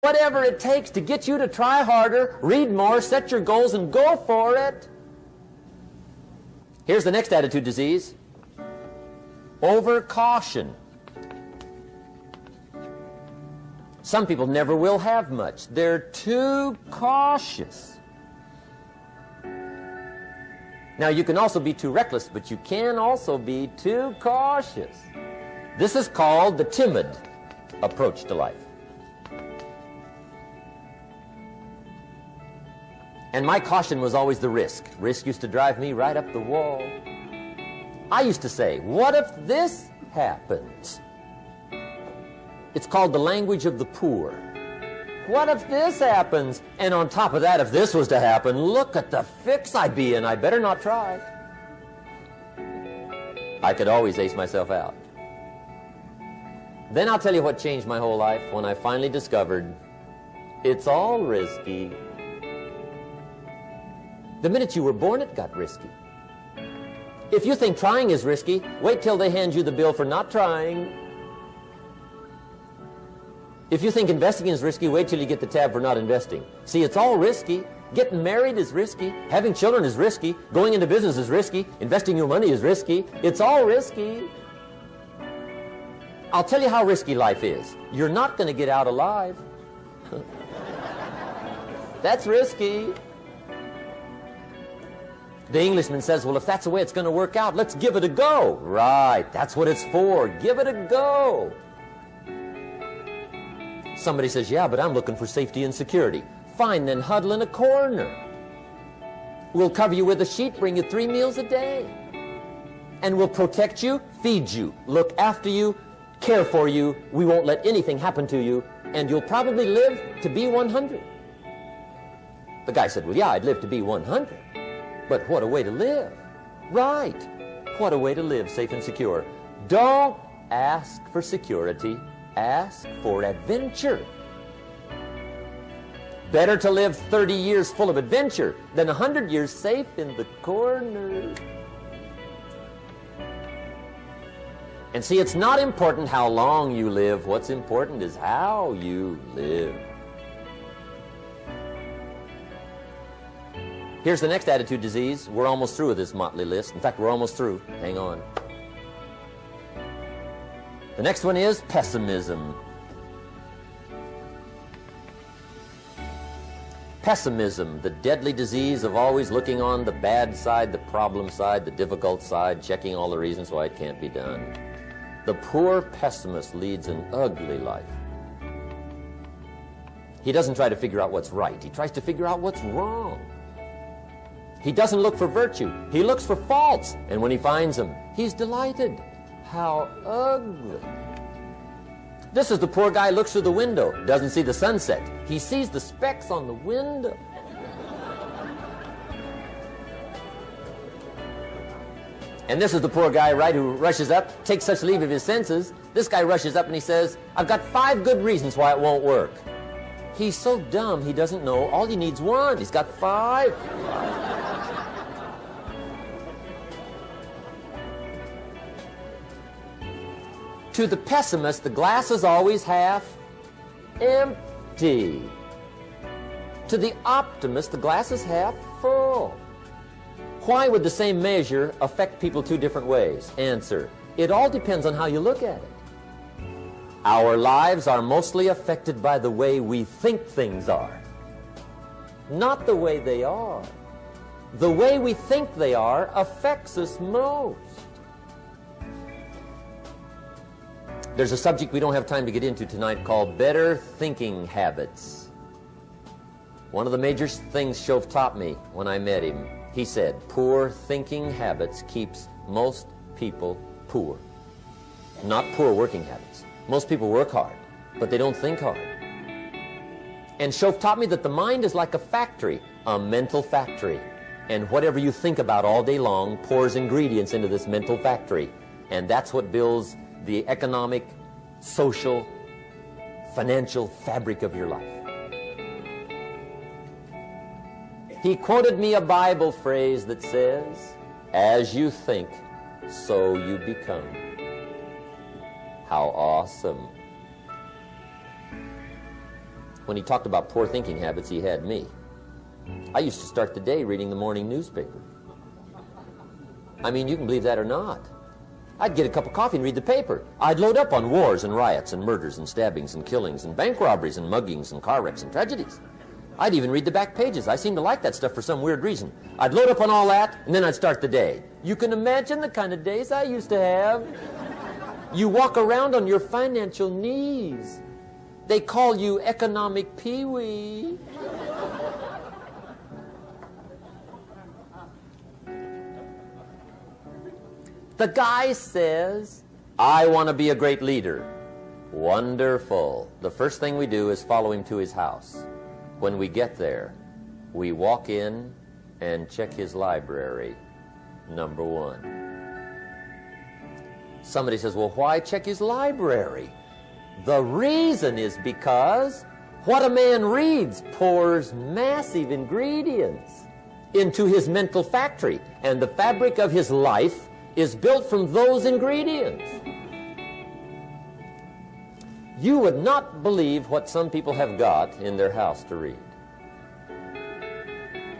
whatever it takes to get you to try harder, read more, set your goals, and go for it. Here's the next attitude disease. Overcaution. Some people never will have much. They're too cautious. Now, you can also be too reckless, but you can also be too cautious. This is called the timid approach to life. And my caution was always the risk. Risk used to drive me right up the wall. I used to say, what if this happens? It's called the language of the poor. What if this happens? And on top of that, if this was to happen, look at the fix I'd be in. I better not try. I could always ace myself out. Then I'll tell you what changed my whole life when I finally discovered it's all risky. The minute you were born, it got risky. If you think trying is risky, wait till they hand you the bill for not trying. If you think investing is risky, wait till you get the tab for not investing. See, it's all risky. Getting married is risky. Having children is risky. Going into business is risky. Investing your money is risky. It's all risky. I'll tell you how risky life is. You're not going to get out alive. That's risky. The Englishman says, well, if that's the way it's going to work out, let's give it a go. Right, that's what it's for. Give it a go. Somebody says, yeah, but I'm looking for safety and security. Fine, then huddle in a corner. We'll cover you with a sheet, bring you 3 meals a day. And we'll protect you, feed you, look after you, care for you. We won't let anything happen to you. And you'll probably live to be 100. The guy said, well, yeah, I'd live to be 100. But what a way to live. Right. What a way to live, safe and secure. Don't ask for security. Ask for adventure. Better to live 30 years full of adventure than 100 years safe in the corner. And see, it's not important how long you live. What's important is how you live. Here's the next attitude disease. We're almost through with this motley list. In fact, we're almost through. Hang on. The next one is pessimism. Pessimism, the deadly disease of always looking on the bad side, the problem side, the difficult side, checking all the reasons why it can't be done. The poor pessimist leads an ugly life. He doesn't try to figure out what's right. He tries to figure out what's wrong. He doesn't look for virtue. He looks for faults. And when he finds them, he's delighted. How ugly. This is the poor guy who looks through the window, doesn't see the sunset. He sees the specks on the window. And this is the poor guy, right, who rushes up, takes such leave of his senses. This guy rushes up and he says, I've got 5 good reasons why it won't work. He's so dumb he doesn't know all he needs 1. He's got 5. To the pessimist, the glass is always half empty. To the optimist, the glass is half full. Why would the same measure affect people 2 different ways? Answer, it all depends on how you look at it. Our lives are mostly affected by the way we think things are, not the way they are. The way we think they are affects us most. There's a subject we don't have time to get into tonight called better thinking habits. One of the major things Shove taught me when I met him, he said, poor thinking habits keeps most people poor. Not poor working habits. Most people work hard, but they don't think hard. And Shove taught me that the mind is like a factory, a mental factory. And whatever you think about all day long pours ingredients into this mental factory. And that's what builds the economic, social, financial fabric of your life. He quoted me a Bible phrase that says, as you think, so you become. How awesome. when he talked about poor thinking habits, he had me. I used to start the day reading the morning newspaper. I mean, you can believe that or not. I'd get a cup of coffee and read the paper. I'd load up on wars and riots and murders and stabbings and killings and bank robberies and muggings and car wrecks and tragedies. I'd even read the back pages. I seem to like that stuff for some weird reason. I'd load up on all that, and then I'd start the day. You can imagine the kind of days I used to have. You walk around on your financial knees. They call you economic peewee. The guy says, I want to be a great leader. Wonderful. The first thing we do is follow him to his house. When we get there, we walk in and check his library, number one. Somebody says, well, why check his library? The reason is because what a man reads pours massive ingredients into his mental factory, and the fabric of his life is built from those ingredients. You would not believe what some people have got in their house to read.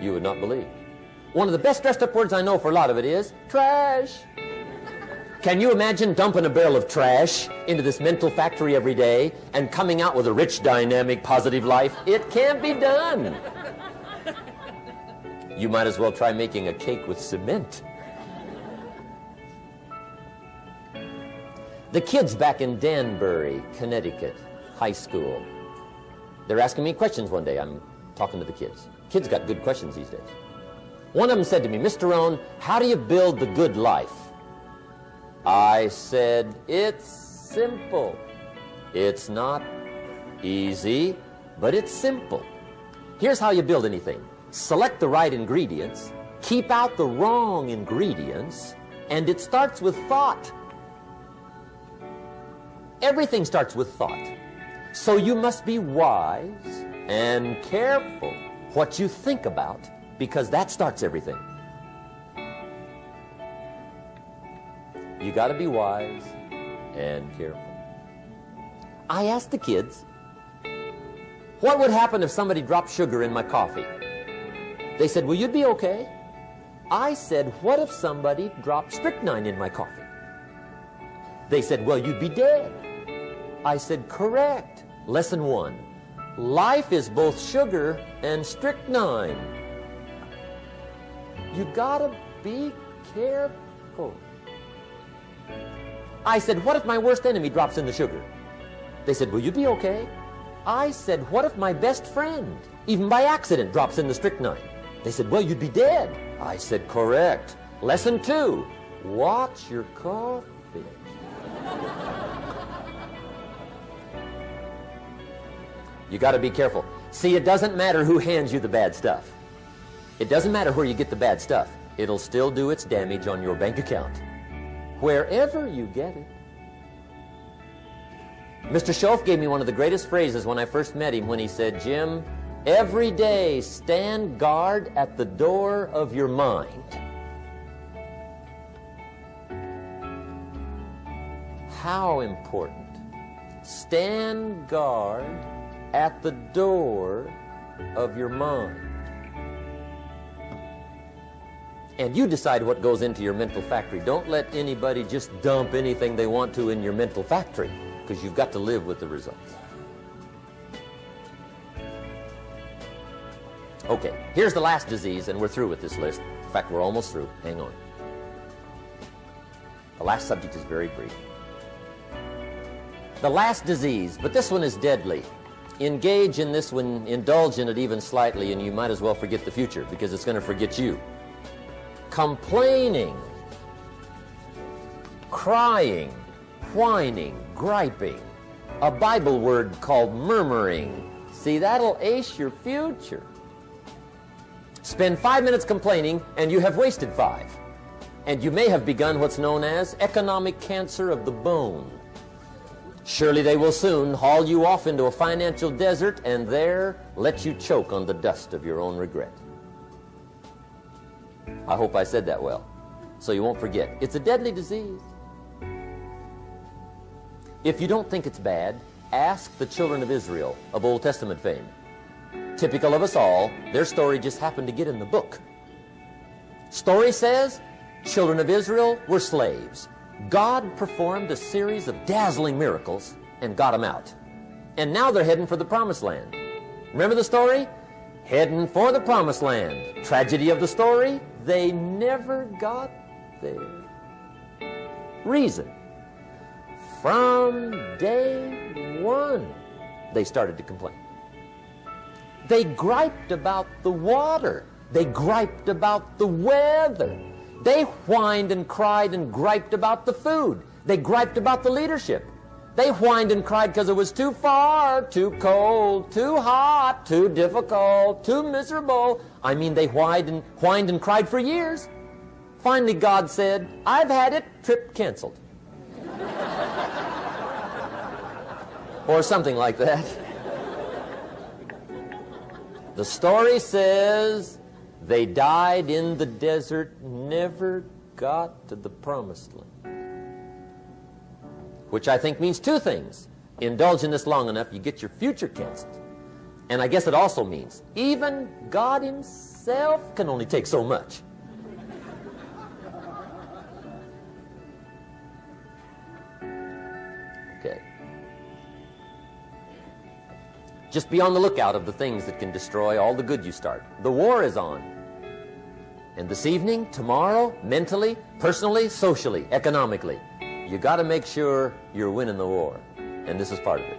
You would not believe. One of the best dressed up words I know for a lot of it is trash. Can you imagine dumping a barrel of trash into this mental factory every day and coming out with a rich, dynamic, positive life? It can't be done. You might as well try making a cake with cement. The kids back in Danbury, Connecticut, high school, they're asking me questions one day. I'm talking to the kids. Kids got good questions these days. One of them said to me, Mr. Rohn, how do you build the good life? I said, it's simple. It's not easy, but it's simple. Here's how you build anything. Select the right ingredients, keep out the wrong ingredients, and it starts with thought. Everything starts with thought. So you must be wise and careful what you think about, because that starts everything. You got to be wise and careful. I asked the kids, what would happen if somebody dropped sugar in my coffee? They said, well, you'd be okay. I said, what if somebody dropped strychnine in my coffee? They said, well, you'd be dead. I said, correct. Lesson 1. Life is both sugar and strychnine. You gotta be careful. I said, what if my worst enemy drops in the sugar? They said, will you be okay? I said, what if my best friend, even by accident, drops in the strychnine? They said, well, you'd be dead. I said, correct. Lesson 2. Watch your coffee. You got to be careful. See, it doesn't matter who hands you the bad stuff. It doesn't matter where you get the bad stuff. It'll still do its damage on your bank account, wherever you get it. Mr. Schoaf gave me one of the greatest phrases when I first met him when he said, Jim, every day stand guard at the door of your mind. How important. Stand guard at the door of your mind. And you decide what goes into your mental factory. Don't let anybody just dump anything they want to in your mental factory, because you've got to live with the results. Okay, here's the last disease, and we're through with this list. In fact, we're almost through. Hang on. The last subject is very brief. The last disease, but this one is deadly. Engage in this one, indulge in it even slightly, and you might as well forget the future, because it's going to forget you. Complaining, crying, whining, griping. A Bible word called murmuring. See, that'll ace your future. Spend 5 minutes complaining, and you have wasted 5. And you may have begun what's known as economic cancer of the bone. Surely they will soon haul you off into a financial desert and there let you choke on the dust of your own regret. I hope I said that well, so you won't forget. It's a deadly disease. If you don't think it's bad, Ask the children of Israel of Old Testament fame. Typical of us all, their story just happened to get in the book. Story says, children of Israel were slaves. God performed a series of dazzling miracles and got them out. And now they're heading for the promised land. Remember the story? Heading for the promised land. Tragedy of the story, they never got there. Reason. From day one, they started to complain. They griped about the water. They griped about the weather. They whined and cried and griped about the food. They griped about the leadership. They whined and cried because it was too far, too cold, too hot, too difficult, too miserable. I mean, they whined and cried for years. Finally, God said, I've had it, trip canceled. Or something like that. The story says they died in the desert, never got to the promised land. Which I think means two things. Indulge in this long enough, you get your future canceled. And I guess it also means even God himself can only take so much. Okay. Just be on the lookout of the things that can destroy all the good you start. The war is on. And this evening, tomorrow, mentally, personally, socially, economically, you got to make sure you're winning the war. And this is part of it.